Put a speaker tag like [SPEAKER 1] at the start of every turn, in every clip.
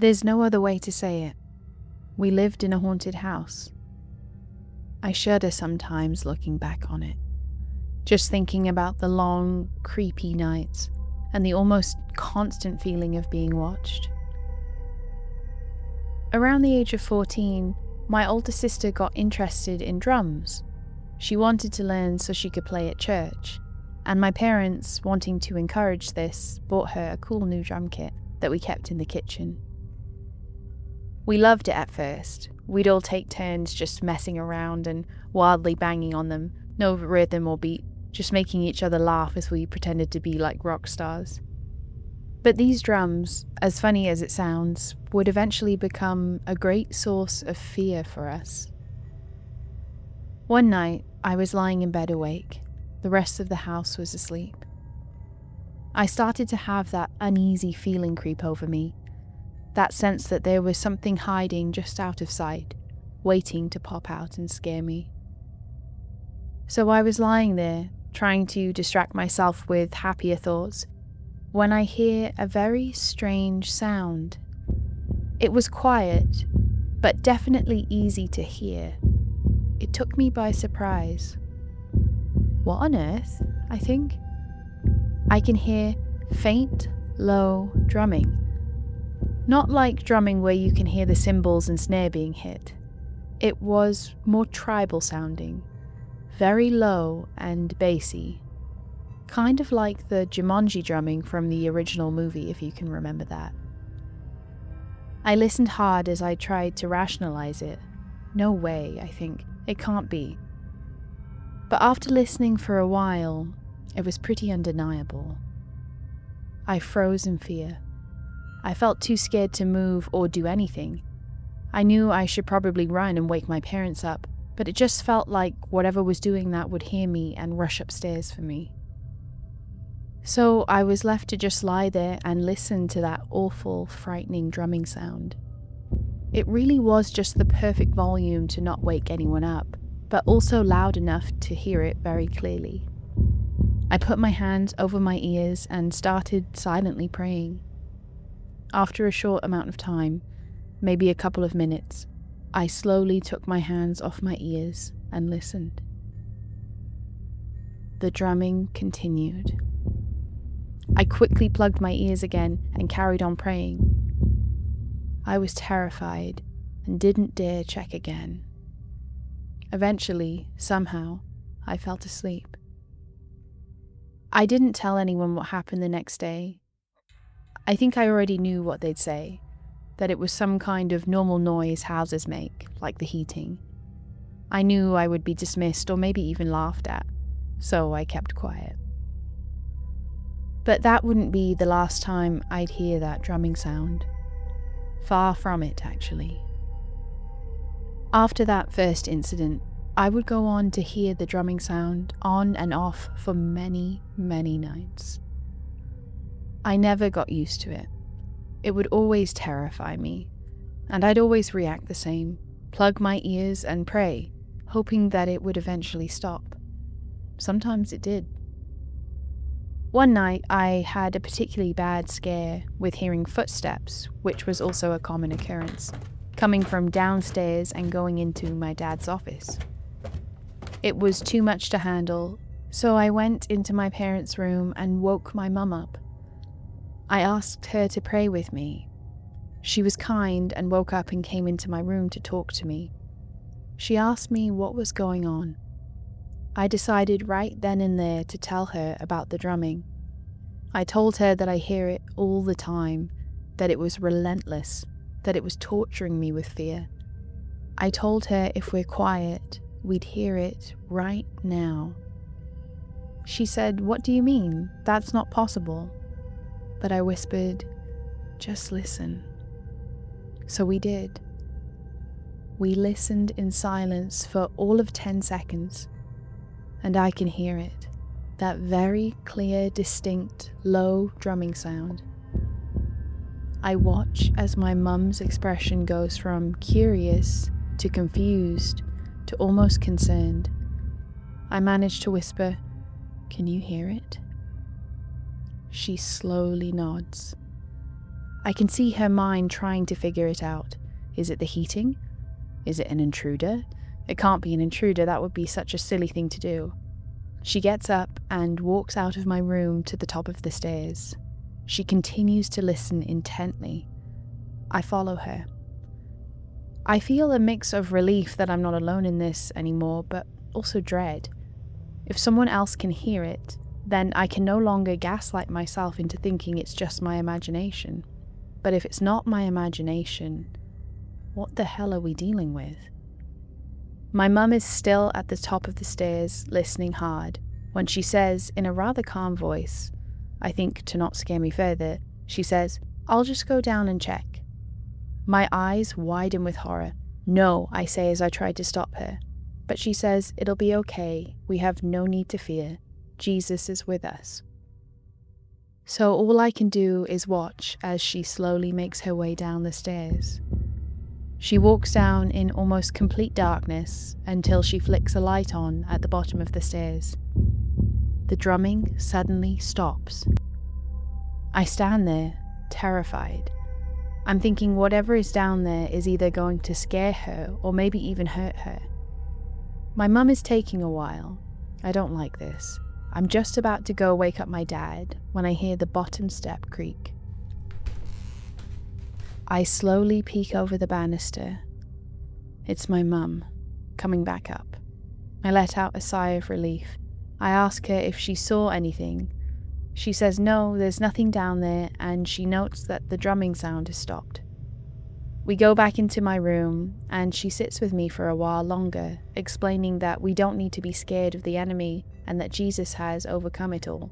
[SPEAKER 1] There's no other way to say it. We lived in a haunted house. I shudder sometimes looking back on it, just thinking about the long, creepy nights and the almost constant feeling of being watched. Around the age of 14, my older sister got interested in drums. She wanted to learn so she could play at church, and my parents, wanting to encourage this, bought her a cool new drum kit that we kept in the kitchen. We loved it at first. We'd all take turns just messing around and wildly banging on them, no rhythm or beat, just making each other laugh as we pretended to be like rock stars. But these drums, as funny as it sounds, would eventually become a great source of fear for us. One night, I was lying in bed awake. The rest of the house was asleep. I started to have that uneasy feeling creep over me, that sense that there was something hiding just out of sight, waiting to pop out and scare me. So I was lying there, trying to distract myself with happier thoughts, when I hear a very strange sound. It was quiet, but definitely easy to hear. It took me by surprise. What on earth, I think? I can hear faint, low drumming. Not like drumming where you can hear the cymbals and snare being hit. It was more tribal sounding, very low and bassy. Kind of like the Jumanji drumming from the original movie, if you can remember that. I listened hard as I tried to rationalize it. No way, I think. It can't be. But after listening for a while, it was pretty undeniable. I froze in fear. I felt too scared to move or do anything. I knew I should probably run and wake my parents up, but it just felt like whatever was doing that would hear me and rush upstairs for me. So I was left to just lie there and listen to that awful, frightening drumming sound. It really was just the perfect volume to not wake anyone up, but also loud enough to hear it very clearly. I put my hands over my ears and started silently praying. After a short amount of time, maybe a couple of minutes, I slowly took my hands off my ears and listened. The drumming continued. I quickly plugged my ears again and carried on praying. I was terrified and didn't dare check again. Eventually, somehow, I fell asleep. I didn't tell anyone what happened the next day. I think I already knew what they'd say, that it was some kind of normal noise houses make, like the heating. I knew I would be dismissed or maybe even laughed at, so I kept quiet. But that wouldn't be the last time I'd hear that drumming sound. Far from it, actually. After that first incident, I would go on to hear the drumming sound on and off for many, many nights. I never got used to it. It would always terrify me, and I'd always react the same, plug my ears and pray, hoping that it would eventually stop. Sometimes it did. One night, I had a particularly bad scare with hearing footsteps, which was also a common occurrence, coming from downstairs and going into my dad's office. It was too much to handle, so I went into my parents' room and woke my mum up. I asked her to pray with me. She was kind and woke up and came into my room to talk to me. She asked me what was going on. I decided right then and there to tell her about the drumming. I told her that I hear it all the time, that it was relentless, that it was torturing me with fear. I told her if we're quiet, we'd hear it right now. She said, "What do you mean? That's not possible." But I whispered, "Just listen." So we did. We listened in silence for all of 10 seconds. And I can hear it, that very clear, distinct, low drumming sound. I watch as my mum's expression goes from curious to confused to almost concerned. I manage to whisper, "Can you hear it?" She slowly nods. I can see her mind trying to figure it out. Is it the heating? Is it an intruder? It can't be an intruder, that would be such a silly thing to do. She gets up and walks out of my room to the top of the stairs. She continues to listen intently. I follow her. I feel a mix of relief that I'm not alone in this anymore, but also dread. If someone else can hear it, then I can no longer gaslight myself into thinking it's just my imagination. But if it's not my imagination, what the hell are we dealing with? My mum is still at the top of the stairs, listening hard, when she says, in a rather calm voice, I think to not scare me further, she says, "I'll just go down and check." My eyes widen with horror. "No," I say as I try to stop her. But she says, "It'll be okay, we have no need to fear. Jesus is with us." So all I can do is watch as she slowly makes her way down the stairs. She walks down in almost complete darkness until she flicks a light on at the bottom of the stairs. The drumming suddenly stops. I stand there, terrified. I'm thinking whatever is down there is either going to scare her or maybe even hurt her. My mum is taking a while. I don't like this. I'm just about to go wake up my dad when I hear the bottom step creak. I slowly peek over the banister. It's my mum, coming back up. I let out a sigh of relief. I ask her if she saw anything. She says no, there's nothing down there, and she notes that the drumming sound has stopped. We go back into my room, and she sits with me for a while longer, explaining that we don't need to be scared of the enemy and that Jesus has overcome it all.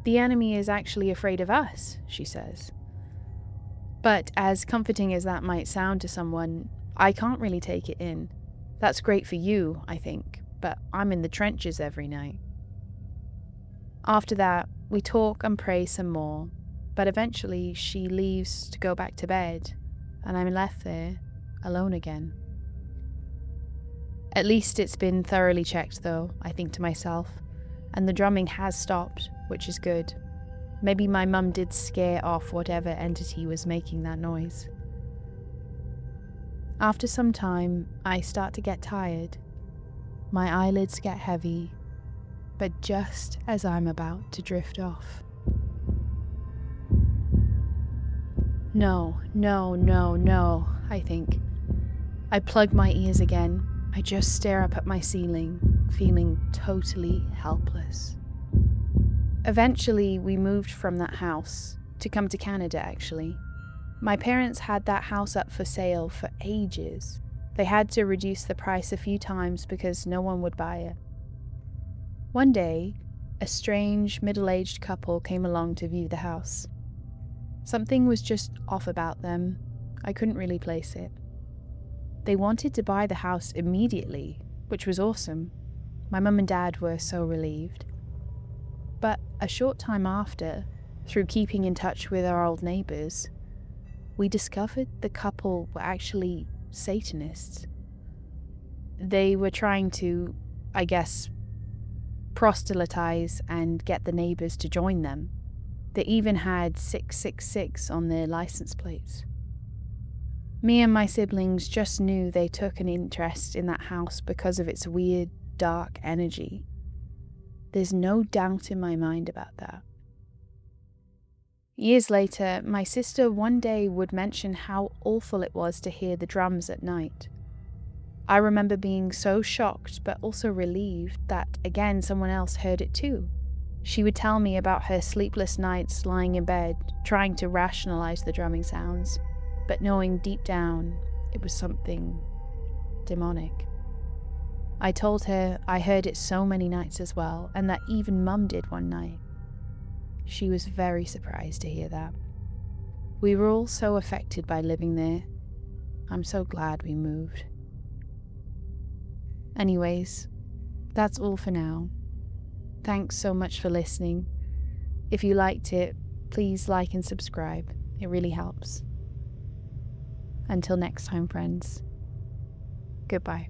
[SPEAKER 1] The enemy is actually afraid of us, she says. But as comforting as that might sound to someone, I can't really take it in. That's great for you, I think, but I'm in the trenches every night. After that, we talk and pray some more, but eventually she leaves to go back to bed, and I'm left there, alone again. At least it's been thoroughly checked though, I think to myself, and the drumming has stopped, which is good. Maybe my mum did scare off whatever entity was making that noise. After some time, I start to get tired. My eyelids get heavy, but just as I'm about to drift off. No, I think. I plug my ears again. I just stare up at my ceiling, feeling totally helpless. Eventually, we moved from that house, to come to Canada actually. My parents had that house up for sale for ages. They had to reduce the price a few times because no one would buy it. One day, a strange middle-aged couple came along to view the house. Something was just off about them. I couldn't really place it. They wanted to buy the house immediately, which was awesome. My mum and dad were so relieved. But a short time after, through keeping in touch with our old neighbours, we discovered the couple were actually Satanists. They were trying to, I guess, proselytize and get the neighbours to join them. They even had 666 on their license plates. Me and my siblings just knew they took an interest in that house because of its weird, dark energy. There's no doubt in my mind about that. Years later, my sister one day would mention how awful it was to hear the drums at night. I remember being so shocked but also relieved that, again, someone else heard it too. She would tell me about her sleepless nights lying in bed, trying to rationalize the drumming sounds, but knowing deep down it was something demonic. I told her I heard it so many nights as well, and that even Mum did one night. She was very surprised to hear that. We were all so affected by living there. I'm so glad we moved. Anyways, that's all for now. Thanks so much for listening. If you liked it, please like and subscribe. It really helps. Until next time, friends. Goodbye.